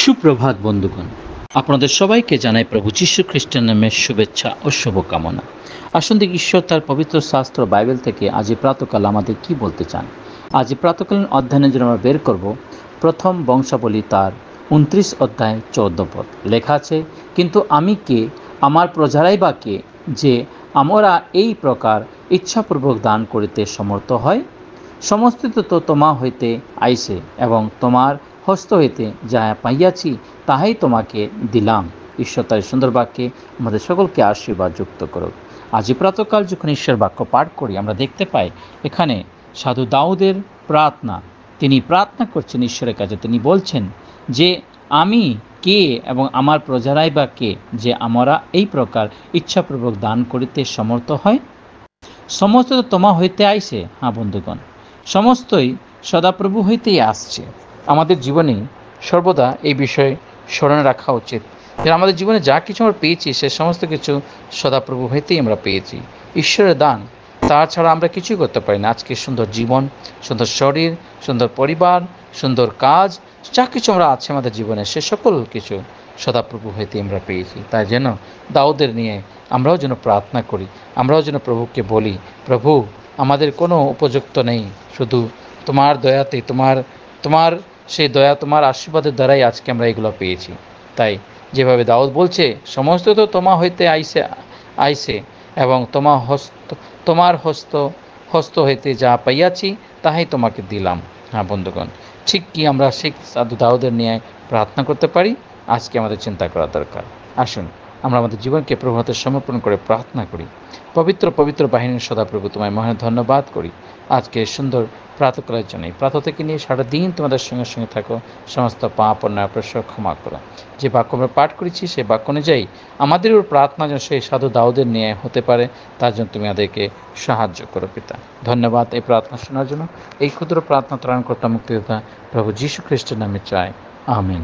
সুপ্রভাত বন্ধুগণ, আপনাদের সবাইকে জানাই প্রভু যীশু খ্রিস্টের নামে শুভেচ্ছা ও শুভকামনা। আসুন দেখি ঈশ্বর তার পবিত্র শাস্ত্র বাইবেল থেকে আজ প্রাতকাল আমাদের কি বলতে চান। আজ প্রাতকালীন অধ্যয়নের জন্য আমরা বের করব প্রথম বংশাবলী তার 29 অধ্যায় 14 পদ। লেখা আছে, কিন্তু আমি কে, আমার প্রজারাই বা কে, যে আমরা এই প্রকার ইচ্ছাপূর্বক দান করিতে সমর্থ হয়। সমস্ত তো তোমা হইতে আইসে, এবং তোমার হস্ত হইতে যা পাইয়াছি তাহাই তোমাকে দিলাম। ঈশ্বর তার সুন্দর বাক্যে আমাদের সকলকে আশীর্বাদ যুক্ত করুক। আজ প্রাতকাল যখন ঈশ্বর বাক্য পাঠ করি, আমরা দেখতে পাই এখানে সাধু দাউদের প্রার্থনা। তিনি প্রার্থনা করছেন ঈশ্বরের কাছে। তিনি বলছেন যে আমি কে এবং আমার প্রজারাই বা কে, যে আমরা এই প্রকার ইচ্ছাপূর্বক দান করিতে সমর্থ হয়। সমস্ত তো তোমা হইতে আইসে। হ্যাঁ বন্ধুগণ, সমস্তই সদাপ্রভু হইতেই আসছে। আমাদের জীবনে সর্বদা এই বিষয়ে স্মরণে রাখা উচিত যে আমাদের জীবনে যা কিছু আমরা পেয়েছি সে সমস্ত কিছু সদাপ্রভু হইতেই আমরা পেয়েছি। ঈশ্বরের দান, তাছাড়া আমরা কিছুই করতে পারি না। আজকে সুন্দর জীবন, সুন্দর শরীর, সুন্দর পরিবার, সুন্দর কাজ, যা কিছু আমরা আছে আমাদের জীবনে, সে সকল কিছু সদাপ্রভু হইতে আমরা পেয়েছি। তাই যেন দাউদের নিয়ে আমরাও যেন প্রার্থনা করি, আমরাও যেন প্রভুকে বলি, প্রভু আমাদের কোনো উপযুক্ত নেই, শুধু তোমার দয়াতে, তোমার সেই দয়া, তোমার আশীর্বাদের দ্বারাই আজকে আমরা এগুলো পেয়েছি। তাই যেভাবে দাউদ বলছে, সমস্ত তো তোমা হইতে আইসে এবং তোমার হস্ত হইতে যা পাইয়াছি তাহাই তোমাকে দিলাম। হ্যাঁ বন্ধুগণ, ঠিক কি আমরা সেই সাধু দাউদের নিয়ে প্রার্থনা করতে পারি? আজকে আমাদের চিন্তা করা দরকার। আসুন আমরা আমাদের জীবনকে প্রভুর হাতে সমর্পণ করে প্রার্থনা করি। পবিত্র পবিত্র বাহিনীর সদাপ্রভু, তোমায় মহান ধন্যবাদ করি আজকে সুন্দর প্রাতকালের জন্য। প্রাতঃ থেকে নিয়ে সারাদিন তোমাদের সঙ্গে সঙ্গে থাকো, সমস্ত পাপ অন্যায় অপরাধ ক্ষমা করো। যে বাক্য আমরা পাঠ করেছি সেই বাক্য অনুযায়ী আমাদেরও প্রার্থনা যেন সেই সাধু দাউদের নিয়ে হতে পারে, তার জন্য তুমি আমাদেরকে সাহায্য করো পিতা। ধন্যবাদ এই প্রার্থনা শোনার জন্য। এই ক্ষুদ্র প্রার্থনা ত্রাণকর্তা মুক্তিদাতা প্রভু যীশু খ্রিস্টের নামে চাই, আমিন।